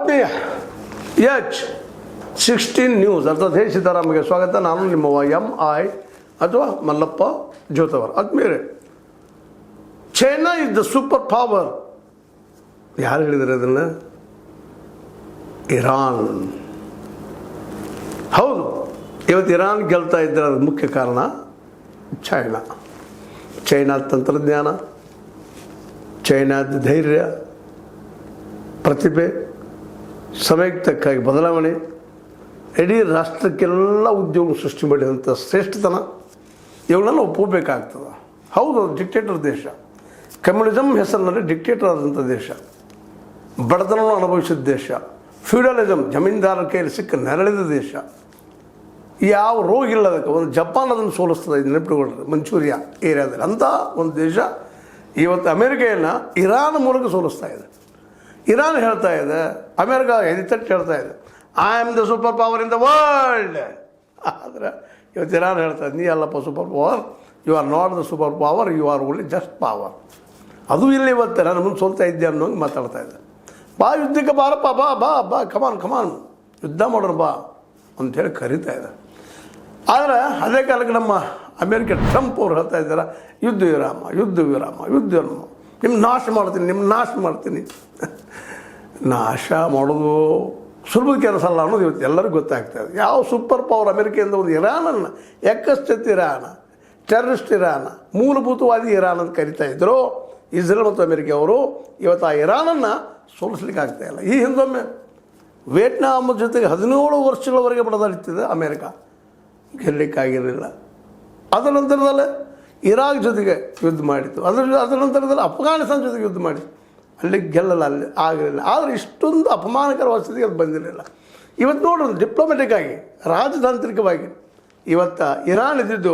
ಆತ್ಮೀಯ H16 news ಅರ್ಥಾತ್ ಹೇ ಸೀತಾರಾಮಗೆ ಸ್ವಾಗತ. ನಾನು ನಿಮ್ಮ MI ಅಥವಾ ಮಲ್ಲಪ್ಪ ಜೋತವರ್. ಆತ್ಮೀಯರೇ, China is the super power. ಯಾರು ಹೇಳಿದರೆ ಅದನ್ನು? ಇರಾನ್. ಹೌದು, ಇವತ್ತು ಇರಾನ್ ಗೆಲ್ತಾ ಇದ್ದರೆ ಅದಕ್ಕೆ ಮುಖ್ಯ ಕಾರಣ ಚೈನಾದ ತಂತ್ರಜ್ಞಾನ, ಚೈನಾದ ಧೈರ್ಯ, ಪ್ರತಿಭೆ, ಸಮಯಕ್ಕೆ ತಕ್ಕಾಗಿ ಬದಲಾವಣೆ, ಇಡೀ ರಾಷ್ಟ್ರಕ್ಕೆಲ್ಲ ಉದ್ಯೋಗ ಸೃಷ್ಟಿ ಮಾಡಿದಂಥ ಶ್ರೇಷ್ಠತನ, ಇವುಗಳನ್ನೆಲ್ಲ ಒಪ್ಪಬೇಕಾಗ್ತದೆ. ಹೌದು, ಡಿಕ್ಟೇಟರ್ ದೇಶ, ಕಮ್ಯುನಿಸಮ್ ಹೆಸರಿನಲ್ಲಿ ಡಿಕ್ಟೇಟರ್ ಆದಂಥ ದೇಶ, ಬಡತನವನ್ನು ಅನುಭವಿಸಿದ ದೇಶ, ಫ್ಯೂಡಲಿಸಮ್ ಜಮೀನ್ದಾರರ ಕೈಯಲ್ಲಿ ಸಿಕ್ಕ ನೆರಳಿದ ದೇಶ, ಯಾವ ರೋಗ ಇಲ್ಲ ಅದಕ್ಕೆ. ಒಂದು ಜಪಾನ್ ಅದನ್ನು ಸೋಲಿಸ್ತದೆ, ಇದು ನೆನಪಿಟ್ಕೊಳ್ರಿ, ಮಂಚೂರಿಯಾ ಏರಿಯಾದಲ್ಲಿ. ಅಂಥ ಒಂದು ದೇಶ ಇವತ್ತು ಅಮೇರಿಕೆಯನ್ನು ಇರಾನ್ ಮೂಲಕ ಸೋಲಿಸ್ತಾ ಇದೆ. ಇರಾನ್ ಹೇಳ್ತಾ ಇದೆ, ಅಮೇರಿಕಾ ಎದಿತಟ್ಟು ಹೇಳ್ತಾ ಇದೆ, I am the super power in the world. ಆದರೆ ಇವತ್ತು ಇರಾನ್ ಹೇಳ್ತಾ ಇದೆ, ನೀ ಅಲ್ಲಪ್ಪ super power, you are not the super power, you are only just power. ಅದು ಇಲ್ಲಿ ಇವತ್ತು ನಾನು ಮುಂದೆ ಸೋಲ್ತಾ ಇದ್ದೆ ಅನ್ನೋಂಗೆ ಮಾತಾಡ್ತಾ ಇದೆ. ಬಾ ಯುದ್ಧಕ್ಕೆ ಬಾರಪ್ಪ, ಬಾ ಬಾ ಬಾ ಕಮಾನ್ ಯುದ್ಧ ಮಾಡೋಣ ಬಾ ಅಂಥೇಳಿ ಕರೀತಾ ಇದೆ. ಆದರೆ ಅದೇ ಕಾಲಕ್ಕೆ ನಮ್ಮ ಅಮೇರಿಕ ಟ್ರಂಪ್ ಅವ್ರು ಹೇಳ್ತಾ ಇದ್ದಾರೆ, ಯುದ್ಧ ವಿರಾಮ, ನಿಮ್ಮ ನಾಶ ಮಾಡ್ತೀನಿ. ನಾಶ ಮಾಡೋದು ಸುಲಭದ ಕೆಲಸ ಅಲ್ಲ ಅನ್ನೋದು ಇವತ್ತು ಎಲ್ಲರಿಗೂ ಗೊತ್ತಾಗ್ತಾ ಇದೆ. ಯಾವ ಸೂಪರ್ ಪವರ್ ಅಮೇರಿಕೆಯಿಂದ ಒಂದು ಇರಾನನ್ನು ಎಕ್ಕಶ್ಚಿತ್ ಇರಾನ, ಟೆರರಿಸ್ಟ್ ಇರಾನ, ಮೂಲಭೂತವಾದಿ ಇರಾನ್ ಅಂತ ಕರಿತಾ ಇದ್ದರು ಇಸ್ರೇಲ್ ಮತ್ತು ಅಮೇರಿಕೆ ಅವರು. ಇವತ್ತು ಆ ಇರಾನನ್ನು ಸೋಲಿಸ್ಲಿಕ್ಕೆ ಆಗ್ತಾಯಿಲ್ಲ. ಈ ಹಿಂದೊಮ್ಮೆ ವಿಯೆಟ್ನಾಂ ಜೊತೆಗೆ 17 ವರ್ಷಗಳವರೆಗೆ ಬಡದಾಡ್ತಿದೆ ಅಮೇರಿಕ, ಗೆಲ್ಲಲಿಕ್ಕಾಗಿರಲಿಲ್ಲ. ಅದರ ನಂತರದಲ್ಲೇ ಇರಾಕ್ ಜೊತೆಗೆ ಯುದ್ಧ ಮಾಡಿತ್ತು, ಅದರ ನಂತರದಲ್ಲಿ ಅಫ್ಘಾನಿಸ್ತಾನ ಜೊತೆಗೆ ಯುದ್ಧ ಮಾಡಿತ್ತು, ಅಲ್ಲಿ ಗೆಲ್ಲಲ್ಲ, ಅಲ್ಲಿ ಆಗಿರಲಿಲ್ಲ. ಆದರೆ ಇಷ್ಟೊಂದು ಅಪಮಾನಕರವಾದ ಸ್ಥಿತಿಗೆ ಅದು ಬಂದಿರಲಿಲ್ಲ. ಇವತ್ತು ನೋಡೋದು ಡಿಪ್ಲೊಮೆಟಿಕ್ ಆಗಿ, ರಾಜತಾಂತ್ರಿಕವಾಗಿ ಇವತ್ತು ಇರಾನ್ ಇದ್ದಿದ್ದು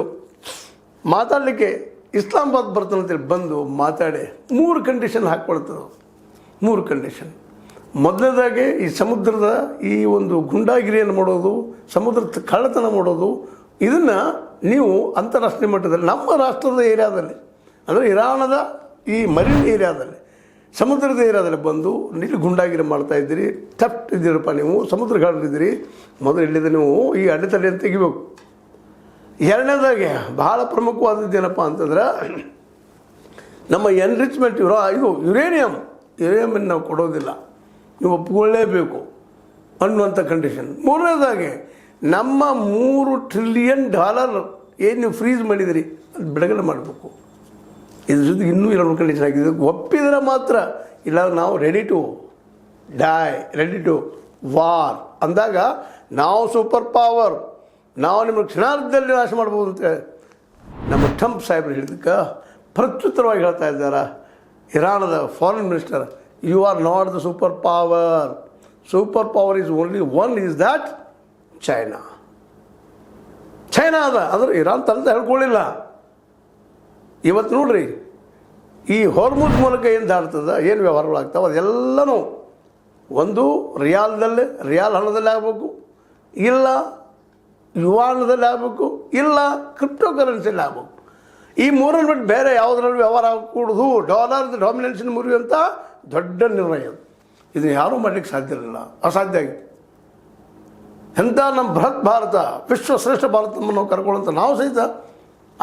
ಮಾತಾಡಲಿಕ್ಕೆ ಇಸ್ಲಾಮಾಬಾದ್ ಬರ್ತಾನಂತೇಳಿ ಬಂದು ಮಾತಾಡಿ 3 ಕಂಡೀಷನ್ ಹಾಕ್ಕೊಳ್ತದೆ. 3 ಕಂಡೀಷನ್. ಮೊದಲನೇದಾಗಿ ಈ ಸಮುದ್ರದ ಈ ಒಂದು ಗುಂಡಾಗಿರಿಯನ್ನು ಮಾಡೋದು, ಸಮುದ್ರದ ಕಳ್ಳತನ ಮಾಡೋದು, ಇದನ್ನು ನೀವು ಅಂತಾರಾಷ್ಟ್ರೀಯ ಮಟ್ಟದಲ್ಲಿ ನಮ್ಮ ರಾಷ್ಟ್ರದ ಏರಿಯಾದಲ್ಲಿ, ಅಂದರೆ ಇರಾನದ ಈ ಮರೀನ್ ಏರಿಯಾದಲ್ಲಿ, ಸಮುದ್ರದ ಏರಿಯಾದಲ್ಲಿ ಬಂದು ಇಲ್ಲಿ ಗುಂಡಾಗಿರಿ ಮಾಡ್ತಾಯಿದ್ದೀರಿ, ಥೆಫ್ಟ್ ಇದ್ದೀರಪ್ಪ ನೀವು, ಸಮುದ್ರಗಾರರಿದ್ದೀರಿ. ಮೊದಲು ಇಲ್ಲಿದೆ ನೀವು ಈ ಅಡೆತಡೆಯನ್ನು ತೆಗಿಬೇಕು. ಎರಡನೇದಾಗಿ ಭಾಳ ಪ್ರಮುಖವಾದದ್ದೇನಪ್ಪ ಅಂತಂದ್ರೆ, ನಮ್ಮ ಎನ್ರಿಚ್ಮೆಂಟ್ ಇದು ಯುರೇನಿಯಮನ್ನು ನಾವು ಕೊಡೋದಿಲ್ಲ, ನೀವು ಒಪ್ಪಿಕೊಳ್ಳೇಬೇಕು ಅನ್ನುವಂಥ ಕಂಡೀಷನ್. ಮೂರನೇದಾಗಿ ನಮ್ಮ $3 ಟ್ರಿಲಿಯನ್ ಏನು ನೀವು ಫ್ರೀಸ್ ಮಾಡಿದಿರಿ ಅದು ಬಿಡುಗಡೆ ಮಾಡಬೇಕು. ಇದ್ರ ಜೊತೆಗೆ ಇನ್ನೂ 2 ಕಂಡೀಷನ್ ಆಗಿದೆ. ಒಪ್ಪಿದರೆ ಮಾತ್ರ, ಇಲ್ಲ ನಾವು ರೆಡಿ ಟು ವಾರ್ ಅಂದಾಗ ನಾವು ಸೂಪರ್ ಪವರ್, ನಾವು ನಿಮಗೆ ಕ್ಷಣಾರ್ಧದಲ್ಲಿ ನಾಶ ಮಾಡ್ಬೋದು ಅಂತೇಳಿ ನಮ್ಮ ಟ್ರಂಪ್ ಸಾಹೇಬರು ಹೇಳಿದ್ದಕ್ಕೆ ಪ್ರತ್ಯುತ್ತರವಾಗಿ ಹೇಳ್ತಾ ಇದ್ದಾರೆ ಇರಾನದ foreign minister, you are not the super power is only one, is that China ಅದ. ಅಂದ್ರೆ ಇರಾನ್ ತಂತ ಹೇಳ್ಕೊಳ್ಳಿಲ್ಲ. ಇವತ್ತು ನೋಡ್ರಿ, ಈ ಹೊರ್ಮುಜ್ ಮೂಲಕ ಏನು ದಾಡ್ತದೆ, ಏನು ವ್ಯವಹಾರಗಳಾಗ್ತಾವೆ, ಅದೆಲ್ಲನೂ ಒಂದು ರಿಯಾಲ್ ಹಣದಲ್ಲಿ ಆಗಬೇಕು, ಇಲ್ಲ ಯುವಾನದಲ್ಲಿ ಆಗಬೇಕು, ಇಲ್ಲ ಕ್ರಿಪ್ಟೋ ಕರೆನ್ಸಿಯಲ್ಲಿ ಆಗಬೇಕು. ಈ ಮೂರನ್ನು ಬಿಟ್ಟು ಬೇರೆ ಯಾವುದರಲ್ಲಿ ವ್ಯವಹಾರ ಆಗಕೂಡದು. ಡಾಲರ್ ಡಾಮಿನೆನ್ಸಿನ ಮುರಿಯುವಂಥ ದೊಡ್ಡ ನಿರ್ಣಯ. ಇದನ್ನು ಯಾರೂ ಮಾಡಲಿಕ್ಕೆ ಸಾಧ್ಯ ಇರಲಿಲ್ಲ, ಅಸಾಧ್ಯ ಆಗಿದೆ. ಎಂಥ ನಮ್ಮ ಬೃಹತ್ ಭಾರತ, ವಿಶ್ವಶ್ರೇಷ್ಠ ಭಾರತವನ್ನು ನಾವು ಕರ್ಕೊಳ್ಳೋಂಥ ನಾವು ಸಹಿತ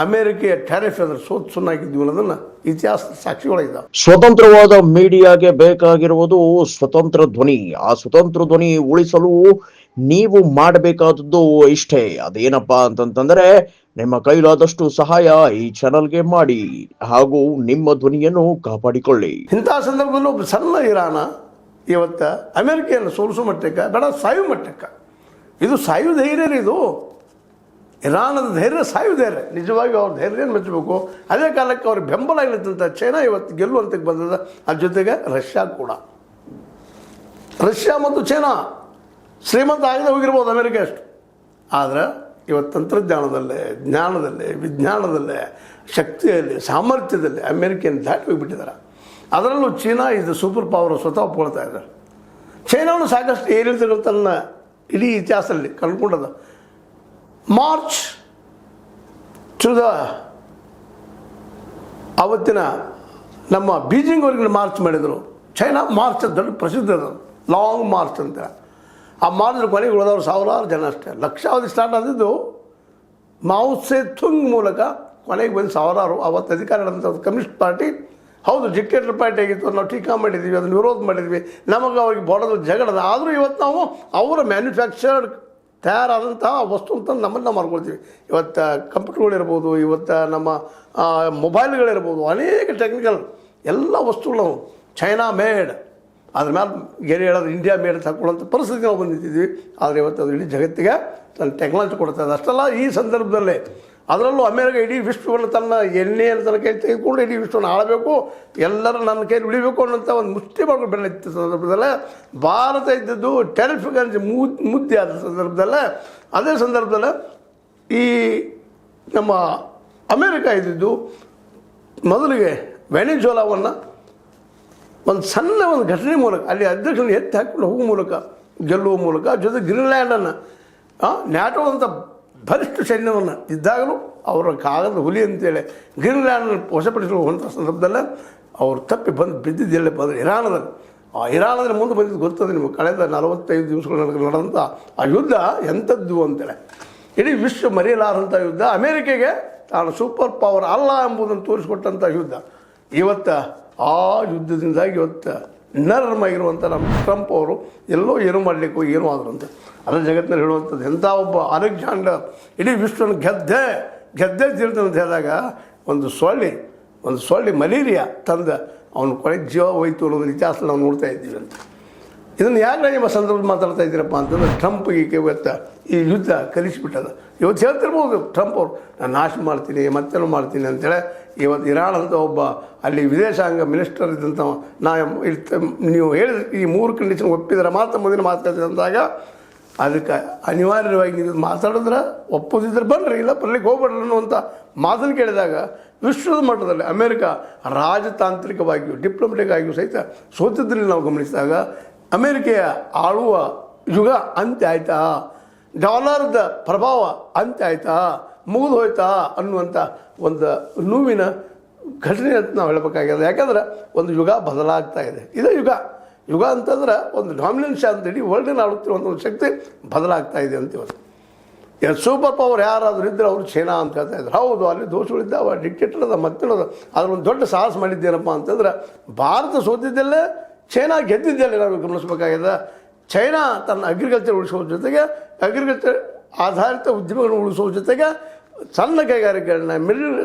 ಅಮೇರಿಕೆಯ ಟ್ಯಾರಿಫ್ ಅದರ ಸುನ್ನಾಗಿದ್ವಿ ಅನ್ನೋದನ್ನು ಇತಿಹಾಸದ ಸಾಕ್ಷಿಗಳಿದ್ದಾವೆ. ಸ್ವತಂತ್ರವಾದ ಮೀಡಿಯಾಗೆ ಬೇಕಾಗಿರುವುದು ಸ್ವತಂತ್ರ ಧ್ವನಿ. ಆ ಸ್ವತಂತ್ರ ಧ್ವನಿ ಉಳಿಸಲು ನೀವು ಮಾಡಬೇಕಾದದ್ದು ಇಷ್ಟೇ. ಅದೇನಪ್ಪಾ ಅಂತಂತಂದ್ರೆ, ನಿಮ್ಮ ಕೈಲಾದಷ್ಟು ಸಹಾಯ ಈ ಚಾನಲ್ಗೆ ಮಾಡಿ ಹಾಗೂ ನಿಮ್ಮ ಧ್ವನಿಯನ್ನು ಕಾಪಾಡಿಕೊಳ್ಳಿ. ಇಂಥ ಸಂದರ್ಭದಲ್ಲಿ ಒಬ್ಬ ಸಣ್ಣ ಇರಾನ ಇವತ್ತು ಅಮೇರಿಕೆಯನ್ನು ಸೋಲಿಸೋ ಮಟ್ಟಕ್ಕೆ ಬೇಡ, ಸಾಯು ಮಟ್ಟಕ್ಕೆ. ಇದು ಸಾಯು ಧೈರ್ಯ, ಇದು ಇರಾನದ ಧೈರ್ಯ, ಸಾಯು ಧೈರ್ಯ. ನಿಜವಾಗಿ ಅವ್ರ ಧೈರ್ಯವನ್ನು ಮೆಚ್ಚಬೇಕು. ಅದೇ ಕಾಲಕ್ಕೆ ಅವ್ರಿಗೆ ಬೆಂಬಲ ಇಲ್ಲದಂಥ ಚೈನಾ ಇವತ್ತು ಗೆಲ್ಲುವಂತಕ್ಕೆ ಬಂದದ. ಅದ್ರ ಜೊತೆಗೆ ರಷ್ಯಾ ಕೂಡ. ರಷ್ಯಾ ಮತ್ತು ಚೈನಾ ಶ್ರೀಮಂತ ಆಗದೆ ಹೋಗಿರ್ಬೋದು ಅಮೇರಿಕ ಅಷ್ಟು. ಆದರೆ ಇವತ್ತು ತಂತ್ರಜ್ಞಾನದಲ್ಲೇ, ಜ್ಞಾನದಲ್ಲೇ, ವಿಜ್ಞಾನದಲ್ಲೇ, ಶಕ್ತಿಯಲ್ಲಿ, ಸಾಮರ್ಥ್ಯದಲ್ಲಿ ಅಮೇರಿಕೆಯನ್ನು ದಾಟಿ ಹೋಗಿಬಿಟ್ಟಿದ್ದಾರೆ. ಅದರಲ್ಲೂ ಚೀನಾ ಇದು ಸೂಪರ್ ಪವರ್ ಸ್ವತಃ ಒಪ್ಕೊಳ್ತಾ ಇದ್ದಾರೆ. ಚೈನಾವನ್ನು ಸಾಕಷ್ಟು ಏರಿಳಿತಗಳು ತನ್ನ ಇಡೀ ಇತಿಹಾಸದಲ್ಲಿ ಕಂಡುಕೊಂಡದ. ಮಾರ್ಚ್ ಟು ದ ಅವತ್ತಿನ ನಮ್ಮ ಬೀಜಿಂಗ್ವರೆಗೆ ಮಾರ್ಚ್ ಮಾಡಿದರು. ಚೈನಾ ಮಾರ್ಚ್ ದೊಡ್ಡ ಪ್ರಸಿದ್ಧ ಅದು. ಲಾಂಗ್ ಮಾರ್ಚ್ ಅಂತ. ಆ ಮಾರ್ಚ್ ಕೊನೆಗೆ ಉಳಿದವರು ಸಾವಿರಾರು ಜನ ಅಷ್ಟೇ. ಲಕ್ಷಾವಧಿ ಸ್ಟಾರ್ಟ್ ಆದಿದ್ದು ಮಾವು ಸೆ ತುಂಗ್ ಮೂಲಕ ಕೊನೆಗೆ ಬಂದು ಸಾವಿರಾರು. ಅವತ್ತು ಅಧಿಕಾರ ನಡೆದಂಥ ಕಮ್ಯುನಿಸ್ಟ್ ಪಾರ್ಟಿ ಹೌದು ಡಿಕ್ಟೇಟರ್ ಪಾರ್ಟಿ ಆಗಿತ್ತು, ನಾವು ಟೀಕಾ ಮಾಡಿದ್ವಿ, ಅದನ್ನು ವಿರೋಧ ಮಾಡಿದ್ವಿ, ನಮಗೆ ಅವ್ರಿಗೆ ಬಾರ್ಡರ್ ಜಗಳದ. ಆದರೂ ಇವತ್ತು ನಾವು ಅವರ ಮ್ಯಾನುಫ್ಯಾಕ್ಚರ್ಡ್ ತಯಾರಾದಂಥ ವಸ್ತು ಅಂತ ನಮ್ಮನ್ನು ನಾವು ಮಾಡ್ಕೊಳ್ತೀವಿ. ಇವತ್ತು ಕಂಪ್ಯೂಟರ್ಗಳಿರ್ಬೋದು, ಇವತ್ತು ನಮ್ಮ ಮೊಬೈಲ್ಗಳಿರ್ಬೋದು, ಅನೇಕ ಟೆಕ್ನಿಕಲ್ ಎಲ್ಲ ವಸ್ತುಗಳು ನಾವು ಚೈನಾ ಮೇಡ್, ಅದ್ರ ಮೇಲೆ ಗೆರೆ ಹೇಳೋದು ಇಂಡಿಯಾ ಮೇಡ್ ತಗೊಳ್ಳೋಂಥ ಪರಿಸ್ಥಿತಿ ನಾವು ಬಂದಿದ್ದೀವಿ. ಆದರೆ ಇವತ್ತು ಅದು ಇಡೀ ಜಗತ್ತಿಗೆ ತನ್ನ ಟೆಕ್ನಾಲಜಿ ಕೊಡ್ತಾ ಇದೆ. ಅಷ್ಟಲ್ಲ, ಈ ಸಂದರ್ಭದಲ್ಲೇ ಅದರಲ್ಲೂ ಅಮೇರಿಕ ಇಡೀ ವಿಶ್ವವನ್ನು ತನ್ನ ಎಣ್ಣೆಯನ್ನು ತನ್ನ ಕೈ ತೆಗೆದುಕೊಂಡು ಇಡೀ ವಿಶ್ವವನ್ನು ಆಳಬೇಕು, ಎಲ್ಲರೂ ನನ್ನ ಕೈಲಿ ಉಳಿಬೇಕು ಅನ್ನೋಂಥ ಒಂದು ಮುಷ್ಟಿ ಮಾಡ್ಕೊಂಡು ಬೆಳೆದ ಸಂದರ್ಭದಲ್ಲೇ ಭಾರತ ಇದ್ದದ್ದು ಟೆರಿಫಿಕ್ ಅನ್ಸಿ ಮುದ್ದೆ ಆದ ಸಂದರ್ಭದಲ್ಲೇ, ಅದೇ ಸಂದರ್ಭದಲ್ಲೇ ಈ ನಮ್ಮ ಅಮೇರಿಕ ಇದ್ದಿದ್ದು ಮೊದಲಿಗೆ ವೆನಿಜುಲಾವನ್ನು ಒಂದು ಸಣ್ಣ ಒಂದು ಘಟನೆ ಮೂಲಕ ಅಲ್ಲಿ ಅಧ್ಯಕ್ಷರನ್ನು ಎತ್ತಿ ಹಾಕಿಕೊಂಡು ಹೋಗುವ ಮೂಲಕ ಗೆಲ್ಲುವ ಮೂಲಕ, ಜೊತೆ ಗ್ರೀನ್ಲ್ಯಾಂಡನ್ನು ನ್ಯಾಟೋ ಅಂತ ಬಲಿಷ್ಠ ಸೈನ್ಯವನ್ನು ಇದ್ದಾಗಲೂ ಅವರ ಕಾಗದ ಹುಲಿ ಅಂತೇಳಿ ಗ್ರೀನ್ಲ್ಯಾಂಡನ್ನು ವಶಪಡಿಸಿರುವಂಥ ಸಂದರ್ಭದಲ್ಲೇ ಅವರು ತಪ್ಪಿ ಬಂದು ಬಿದ್ದಿದ್ದೆಲ್ಲ ಬಂದರೆ ಇರಾನದಲ್ಲಿ. ಆ ಇರಾನದಲ್ಲಿ ಮುಂದೆ ಬಂದಿದ್ದು ಗೊತ್ತದೆ ನಿಮಗೆ. ಕಳೆದ 45 ದಿವಸಗಳ ನಡೆದಂಥ ಆ ಯುದ್ಧ ಎಂಥದ್ದು ಅಂತೇಳಿ ಇಡೀ ವಿಶ್ವ ಮರೆಯಲಾರಂಥ ಯುದ್ಧ, ಅಮೇರಿಕೆಗೆ ತಾನು ಸೂಪರ್ ಪವರ್ ಅಲ್ಲ ಎಂಬುದನ್ನು ತೋರಿಸಿಕೊಟ್ಟಂಥ ಯುದ್ಧ. ಇವತ್ತು ಆ ಯುದ್ಧದಿಂದಾಗಿ ಇವತ್ತು ನರ್ಮಾಗಿರುವಂಥ ನಮ್ಮ ಟ್ರಂಪ್ ಅವರು ಎಲ್ಲೋ ಏನು ಮಾಡಲಿಕ್ಕೂ ಏನೂ ಆದರು ಅಂತ ಅದರ ಜಗತ್ತಿನಲ್ಲಿ ಹೇಳುವಂಥದ್ದು. ಎಂಥ ಒಬ್ಬ ಅಲೆಕ್ಸಾಂಡರ್ ಇಡೀ ವಿಶ್ವವನ್ನು ಗೆದ್ದೇ ತೀರ್ತಾನೆ ಅಂತ ಹೇಳಿದಾಗ ಒಂದು ಸೊಳ್ಳೆ ಮಲೇರಿಯಾ ತಂದ ಅವನು ಕೊನೆಗೆ ಜೀವ ಹೋಯ್ತು ಅನ್ನೋದು ಇತಿಹಾಸ ನಾವು ನೋಡ್ತಾ ಇದ್ದೀವಿ ಅಂತ. ಇದನ್ನು ಯಾಕೆ ನಿಮ್ಮ ಸಂದರ್ಭದಲ್ಲಿ ಮಾತಾಡ್ತಾ ಇದ್ದೀರಪ್ಪ ಅಂತಂದ್ರೆ ಟ್ರಂಪ್ಗೆ ಇವತ್ತು ಈ ಯುದ್ಧ ಕಲಿಸಿಬಿಟ್ಟದ. ಇವತ್ತು ಹೇಳ್ತಿರ್ಬೋದು ಟ್ರಂಪ್ ಅವರು ನಾನು ನಾಶ ಮಾಡ್ತೀನಿ ಮತ್ತೇನು ಮಾಡ್ತೀನಿ ಅಂತೇಳಿ. ಇವತ್ತು ಇರಾನ್ ಅಂತ ಒಬ್ಬ ಅಲ್ಲಿ ವಿದೇಶಾಂಗ ಮಿನಿಸ್ಟರ್ ಇದ್ದಂಥ ನೀವು ಹೇಳಿದ ಈ 3 ಕಂಡೀಷನ್ ಒಪ್ಪಿದ್ರೆ ಮಾತ್ರ ಮುಂದಿನ ಮಾತಾಡ್ತೀನಿ ಅಂದಾಗ ಅದಕ್ಕೆ ಅನಿವಾರ್ಯವಾಗಿ ನೀವು ಮಾತಾಡಿದ್ರೆ ಒಪ್ಪೋದಿದ್ರೆ ಬನ್ನಿರಿ, ಇಲ್ಲ ಬರ್ಲಿಕ್ಕೆ ಹೋಗ್ಬೇಡ್ರಿ ಅನ್ನುವಂಥ ಮಾತನ್ನು ಕೇಳಿದಾಗ ವಿಶ್ವದ ಮಟ್ಟದಲ್ಲಿ ಅಮೇರಿಕ ರಾಜತಾಂತ್ರಿಕವಾಗಿಯೂ ಡಿಪ್ಲೊಮೆಟಿಕ್ ಆಗಿಯೂ ಸಹಿತ ಸೋತಿದ್ರಲ್ಲಿ ನಾವು ಗಮನಿಸಿದಾಗ ಅಮೇರಿಕೆಯ ಆಳುವ ಯುಗ ಅಂತ್ಯ ಆಯ್ತಾ, ಡಾಲರ್ದ ಪ್ರಭಾವ ಅಂತ್ಯ ಆಯ್ತಾ, ಮುಗಿದು ಹೋಯ್ತಾ ಅನ್ನುವಂಥ ಒಂದು ನೋವಿನ ಘಟನೆ ಅಂತ ನಾವು ಹೇಳಬೇಕಾಗ್ಯದ. ಯಾಕಂದ್ರೆ ಒಂದು ಯುಗ ಬದಲಾಗ್ತಾ ಇದೆ. ಇದೇ ಯುಗ ಅಂತಂದ್ರೆ ಒಂದು ಡಾಮಿನೆನ್ಸ್ ಅಂತ ಇಡೀ ವರ್ಲ್ಡಿನ ಆಳುತ್ತಿರುವಂಥ ಒಂದು ಶಕ್ತಿ ಬದಲಾಗ್ತಾ ಇದೆ ಅಂತ ಇವತ್ತು. ಸೂಪರ್ ಪವರ್ ಯಾರಾದರೂ ಇದ್ದರೆ ಅವರು ಚೈನಾ ಅಂತ ಹೇಳ್ತಾ ಇದ್ರು. ಹೌದು, ಅಲ್ಲಿ ದೋಷಗಳಿದ್ದಾವೆ, ಡಿಕ್ಟೇಟರ್ ಅದ, ಮತ್ತೇನದ. ಅದ್ರ ಒಂದು ದೊಡ್ಡ ಸಾಹಸ ಮಾಡಿದ್ದೇನಪ್ಪ ಅಂತಂದ್ರೆ ಭಾರತ ಸೋತಿದ್ದಲ್ಲೇ ಚೈನಾ ಗೆದ್ದಿದ್ದಲ್ಲೇ ನಾವು ಗಮನಿಸಬೇಕಾಗಿದೆ. ಚೈನಾ ತನ್ನ ಅಗ್ರಿಕಲ್ಚರ್ ಉಳಿಸೋ ಜೊತೆಗೆ ಅಗ್ರಿಕಲ್ಚರ್ ಆಧಾರಿತ ಉದ್ಯಮಗಳನ್ನು ಉಳಿಸುವ ಜೊತೆಗೆ ಸಣ್ಣ ಕೈಗಾರಿಕೆಗಳನ್ನ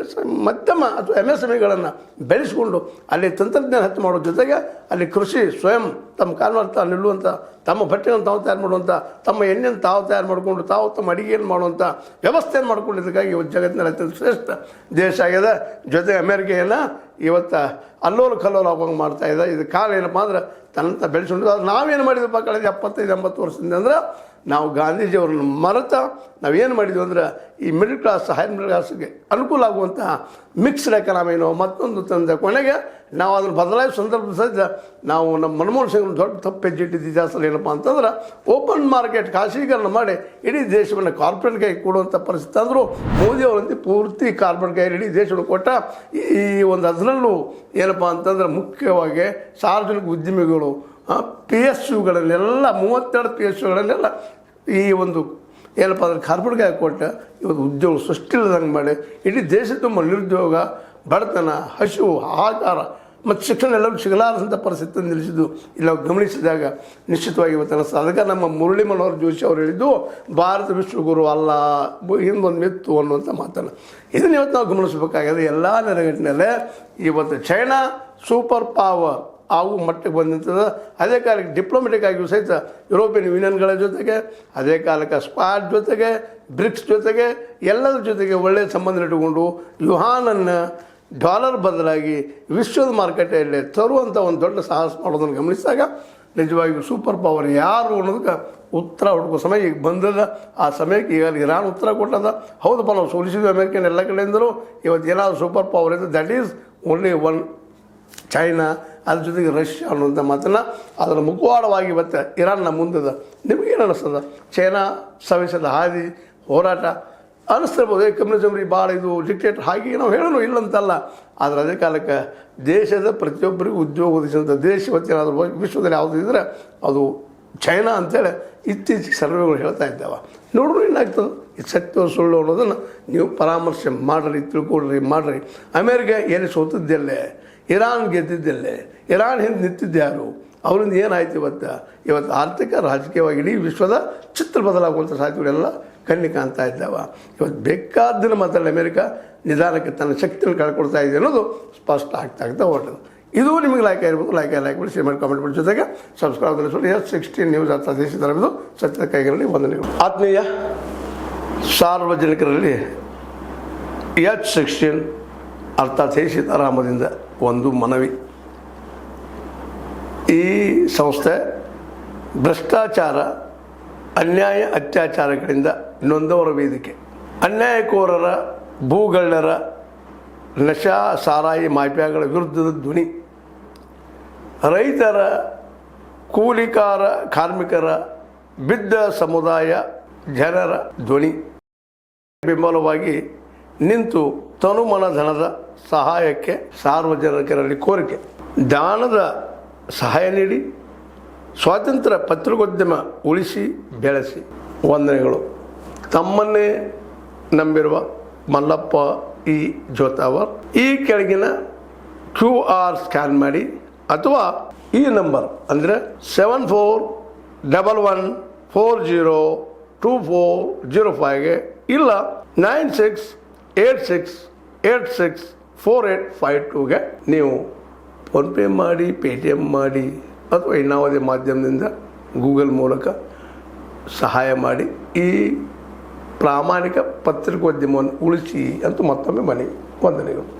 ಮಧ್ಯಮ ಅಥವಾ MSMEಗಳನ್ನು ಬೆಳೆಸಿಕೊಂಡು ಅಲ್ಲಿ ತಂತ್ರಜ್ಞಾನ ಹೆಚ್ಚು ಮಾಡೋ ಜೊತೆಗೆ ಅಲ್ಲಿ ಕೃಷಿ ಸ್ವಯಂ ತಮ್ಮ ಕಾಲವಾರ್ತ ನಿಲ್ಲುವಂಥ, ತಮ್ಮ ಬಟ್ಟೆಯನ್ನು ತಾವು ತಯಾರು ಮಾಡುವಂಥ, ತಮ್ಮ ಎಣ್ಣೆಯನ್ನು ತಾವು ತಯಾರು ಮಾಡಿಕೊಂಡು ತಾವು ತಮ್ಮ ಅಡಿಗೆಯನ್ನು ಮಾಡುವಂಥ ವ್ಯವಸ್ಥೆಯನ್ನು ಮಾಡ್ಕೊಂಡಿದ್ದಕ್ಕಾಗಿ ಇವತ್ತು ಜಗತ್ತಿನಲ್ಲಿ ಅತ್ಯಂತ ಶ್ರೇಷ್ಠ ದೇಶ ಆಗಿದೆ. ಜೊತೆಗೆ ಅಮೇರಿಕೆಯನ್ನು ಇವತ್ತು ಅಲ್ಲೋಲ ಕಲ್ಲೋಲ ಆಗೋಂಗೆ ಮಾಡ್ತಾಯಿದೆ. ಇದು ಕಾಲ ಏನಪ್ಪ ಅಂದ್ರೆ ತನ್ನಂತ ಬೆಳೆಸ್ಕೊಂಡು ಅದು ನಾವೇನು ಮಾಡಿದ್ವಪ್ಪ ಕಳೆದ 75-80 ವರ್ಷದಿಂದ ಅಂದ್ರೆ ನಾವು ಗಾಂಧೀಜಿಯವ್ರನ್ನ ಮರೆತ ನಾವೇನು ಮಾಡಿದ್ವಿ ಅಂದ್ರೆ ಈ ಮಿಡಲ್ ಕ್ಲಾಸ್ ಹೈ ಮಿಡಲ್ ಕ್ಲಾಸ್ಗೆ ಅನುಕೂಲ ಆಗುವಂತಹ ಮಿಕ್ಸ್ಡ್ ಎಕನಾಮಿನೋ ಮತ್ತೊಂದು ತಂದ ಕೊನೆಗೆ ನಾವು ಅದನ್ನು ಬದಲಾಯಿಸೋ ಸಂದರ್ಭ ಸಹಿತ ನಾವು ನಮ್ಮ ಮನಮೋಹನ್ ಸಿಂಗ್ ದೊಡ್ಡ ತಪ್ಪು ಹೆಜ್ಜೆಟ್ಟಿದ್ದ ಇತಿಹಾಸದಲ್ಲಿ ಏನಪ್ಪ ಅಂತಂದ್ರೆ ಓಪನ್ ಮಾರ್ಕೆಟ್ ಖಾಸಗೀಕರಣ ಮಾಡಿ ಇಡೀ ದೇಶವನ್ನು ಕಾರ್ಪೊರೇಟ್ ಕೈ ಕೊಡುವಂಥ ಪರಿಸ್ಥಿತಿ ಅಂದರು. ಮೋದಿಯವರಂತೆ ಪೂರ್ತಿ ಕಾರ್ಪೊರೇಟ್ ಕೈ ಇಡೀ ದೇಶವನ್ನು ಕೊಟ್ಟ. ಈ ಒಂದು ಅದರಲ್ಲೂ ಏನಪ್ಪ ಅಂತಂದ್ರೆ ಮುಖ್ಯವಾಗಿ ಸಾರ್ವಜನಿಕ ಉದ್ಯಮಿಗಳು PSUಗಳನ್ನೆಲ್ಲ 32 PSUಗಳನ್ನೆಲ್ಲ ಈ ಒಂದು ಏನಪ್ಪ ಅಂದ್ರೆ ಕಾರ್ಪೊರೇಟ್ಗೆ ಕೊಟ್ಟು ಇವತ್ತು ಉದ್ಯೋಗ ಸೃಷ್ಟಿ ಇಲ್ಲದಂಗೆ ಮಾಡಿ ಇಡೀ ದೇಶ ತುಂಬ ನಿರುದ್ಯೋಗ, ಬಡತನ, ಹಸಿವು, ಹಾಹಾಕಾರ ಮತ್ತು ಶಿಕ್ಷಣ ಎಲ್ಲರೂ ಸಿಗಲಾರದಂಥ ಪರಿಸ್ಥಿತಿ ನಿಲ್ಲಿಸಿದ್ದು ಇಲ್ಲಿ ನಾವು ಗಮನಿಸಿದಾಗ ನಿಶ್ಚಿತವಾಗಿ ಇವತ್ತು ಅನಿಸ್ತದೆ. ಅದಕ್ಕೆ ನಮ್ಮ ಮುರಳಿ ಮನೋಹರ್ ಜೋಶಿ ಅವರು ಹೇಳಿದ್ದು ಭಾರತ ವಿಶ್ವಗುರು ಅಲ್ಲ, ಹಿಂದೊಂದು ಮಿತ್ತು ಅನ್ನುವಂಥ ಮಾತನ್ನು. ಇದನ್ನು ಇವತ್ತು ನಾವು ಗಮನಿಸಬೇಕಾಗಿದೆ. ಎಲ್ಲ ನೆರಗಟ್ಟಿನಲ್ಲೇ ಇವತ್ತು ಚೈನಾ ಸೂಪರ್ ಪವರ್ ಆಗುವ ಮಟ್ಟಕ್ಕೆ ಬಂದಿರ್ತದೆ. ಅದೇ ಕಾಲಕ್ಕೆ ಡಿಪ್ಲೊಮೆಟಿಕ್ ಆಗಿಯೂ ಸಹಿತ ಯುರೋಪಿಯನ್ ಯೂನಿಯನ್ಗಳ ಜೊತೆಗೆ, ಅದೇ ಕಾಲಕ್ಕೆ ಸ್ಕ್ವಾಡ್ ಜೊತೆಗೆ, ಬ್ರಿಕ್ಸ್ ಜೊತೆಗೆ, ಎಲ್ಲರ ಜೊತೆಗೆ ಒಳ್ಳೆಯ ಸಂಬಂಧ ಇಟ್ಟುಕೊಂಡು ಯುಹಾನನ್ನು ಡಾಲರ್ ಬದಲಾಗಿ ವಿಶ್ವದ ಮಾರುಕಟ್ಟೆಯಲ್ಲಿ ತರುವಂಥ ಒಂದು ದೊಡ್ಡ ಸಾಹಸ ಮಾಡೋದನ್ನು ಗಮನಿಸಿದಾಗ ನಿಜವಾಗಿಯೂ ಸೂಪರ್ ಪವರ್ ಯಾರು ಅನ್ನೋದಕ್ಕೆ ಉತ್ತರ ಹುಡುಕೋ ಸಮಯ ಈಗ ಬಂದದ. ಆ ಸಮಯಕ್ಕೆ ಈಗ ಇರಾನ್ ಉತ್ತರ ಕೊಟ್ಟದ. ಹೌದಪ್ಪ, ನಾವು ಸೋಲಿಸಿದ್ವಿ ಅಮೇರಿಕನ್ ಎಲ್ಲ ಕಡೆಯಿಂದಲೂ. ಇವತ್ತು ಏನಾದರೂ ಸೂಪರ್ ಪವರ್ ಇದೆ, that is only one China, ಅದ್ರ ಜೊತೆಗೆ ರಷ್ಯಾ ಅನ್ನುವಂಥ ಮಾತನ್ನು ಅದರ ಮುಖವಾಡವಾಗಿ ಇವತ್ತು ಇರಾನ್ನ ಮುಂದದ. ನಿಮಗೇನು ಅನ್ನಿಸ್ತದ? ಚೈನಾ ಸವಿಸದ ಹಾದಿ ಹೋರಾಟ ಅನ್ನಿಸ್ತಿರ್ಬೋದು ಕಮ್ಯುನಿಸಮ್ ರೀ ಭಾಳ ಇದು ಡಿಕ್ಟೇಟರ್ ಹಾಗೆ ನಾವು ಹೇಳೋಣ ಇಲ್ಲಂತಲ್ಲ. ಆದರೆ ಅದೇ ಕಾಲಕ್ಕೆ ದೇಶದ ಪ್ರತಿಯೊಬ್ಬರಿಗೂ ಉದ್ಯೋಗ ಒದಗಿಸಿದಂಥ ದೇಶ ಇವತ್ತೇನಾದರೂ ವಿಶ್ವದಲ್ಲಿ ಯಾವುದು ಇದ್ದರೆ ಅದು ಚೈನಾ ಅಂತೇಳಿ ಇತ್ತೀಚೆಗೆ ಸರ್ವೆಗಳು ಹೇಳ್ತಾ ಇದ್ದಾವೆ. ನೋಡ್ರಿ ಏನಾಗ್ತದೆ ಇದು ಸತ್ಯ ಸುಳ್ಳು ಅನ್ನೋದನ್ನು ನೀವು ಪರಾಮರ್ಶೆ ಮಾಡಿರಿ, ತಿಳ್ಕೊಳ್ರಿ, ಮಾಡಿರಿ. ಅಮೇರಿಕ ಎಲ್ಲಿ ಸೋತಿದ್ದೆಲ್ಲೇ, ಇರಾನ್ ಗೆದ್ದಿದ್ದೆಲ್ಲೇ, ಇರಾನ್ ಹಿಂದೆ ನಿಂತಿದ್ದು ಯಾರು, ಅವರಿಂದ ಏನಾಯ್ತು ಇವತ್ತು ಆರ್ಥಿಕ ರಾಜಕೀಯವಾಗಿ ಇಡೀ ವಿಶ್ವದ ಚಿತ್ರ ಬದಲಾಗುವಂಥ ಸಾಧ್ಯತೆಗಳೆಲ್ಲ ಕಣ್ಣಿ ಕಾಣ್ತಾ ಇದ್ದಾವೆ. ಇವತ್ತು ಬೇಕಾದ್ದನ್ನು ಮಾತಾಡಲಿ ಅಮೇರಿಕ ನಿಧಾನಕ್ಕೆ ತನ್ನ ಶಕ್ತಿಯನ್ನು ಕಳ್ಕೊಳ್ತಾ ಇದೆ ಅನ್ನೋದು ಸ್ಪಷ್ಟ ಆಗ್ತಾ ಹೊರಟದು. ಇದು ನಿಮಗೆ ಲೈಕ್ ಆಗಿರ್ಬೋದು, ಲೈಕ್ ಮಾಡಿ, ಶೇರ್ ಮಾಡಿ, ಕಾಮೆಂಟ್ ಮಾಡಿ, ಜೊತೆಗೆ ಸಬ್ಸ್ಕ್ರೈಬ್ ಮಾಡಿ. S16 ನ್ಯೂಸ್ ಅರ್ಥ ದೇಶದಲ್ಲಿದ್ದು ಸತ್ಯದ ಕೈಗಳಲ್ಲಿ ವಂದನೆಗಳು. ಆತ್ಮೀಯ ಸಾರ್ವಜನಿಕರಲ್ಲಿ H16 ಅರ್ಥಾತ್ ಸೀತಾರಾಮದಿಂದ ಒಂದು ಮನವಿ. ಈ ಸಂಸ್ಥೆ ಭ್ರಷ್ಟಾಚಾರ, ಅನ್ಯಾಯ, ಅತ್ಯಾಚಾರಗಳಿಂದ ನೊಂದವರ ವೇದಿಕೆ, ಅನ್ಯಾಯಕೋರರ, ಭೂಗಳ್ಳರ, ನಶಾ ಸಾರಾಯಿ ಮಾಫಿಯಾಗಳ ವಿರುದ್ಧದ ಧ್ವನಿ, ರೈತರ, ಕೂಲಿಕಾರ, ಕಾರ್ಮಿಕರ, ಬಿದ್ದ ಸಮುದಾಯ ಜನರ ಧ್ವನಿ ಬೆಂಬಲವಾಗಿ ನಿಂತು ತನುಮನ ಧನದ ಸಹಾಯಕ್ಕೆ ಸಾರ್ವಜನಿಕರಲ್ಲಿ ಕೋರಿಕೆ. ದಾನದ ಸಹಾಯ ನೀಡಿ ಸ್ವಾತಂತ್ರ್ಯ ಪತ್ರಿಕೋದ್ಯಮ ಉಳಿಸಿ ಬೆಳೆಸಿ. ವಂದನೆಗಳು. ತಮ್ಮನ್ನೇ ನಂಬಿರುವ ಮಲ್ಲಪ್ಪ ಇ ಜೋತಾವರ್. ಈ ಕೆಳಗಿನ QR ಸ್ಕ್ಯಾನ್ ಮಾಡಿ ಅಥವಾ ಈ ನಂಬರ್ ಅಂದರೆ 7411402405ಗೆ ಇಲ್ಲ 9686864852ಗೆ ನೀವು ಫೋನ್ಪೇ ಮಾಡಿ, ಪೇಟಿಎಮ್ ಮಾಡಿ ಅಥವಾ ಇನ್ನಾವುದೇ ಮಾಧ್ಯಮದಿಂದ ಗೂಗಲ್ ಮೂಲಕ ಸಹಾಯ ಮಾಡಿ ಈ ಪ್ರಾಮಾಣಿಕ ಪತ್ರಿಕೋದ್ಯಮವನ್ನು ಉಳಿಸಿ ಅಂತ ಮತ್ತೊಮ್ಮೆ ಮನವಿ. ವಂದನೆಗಳು.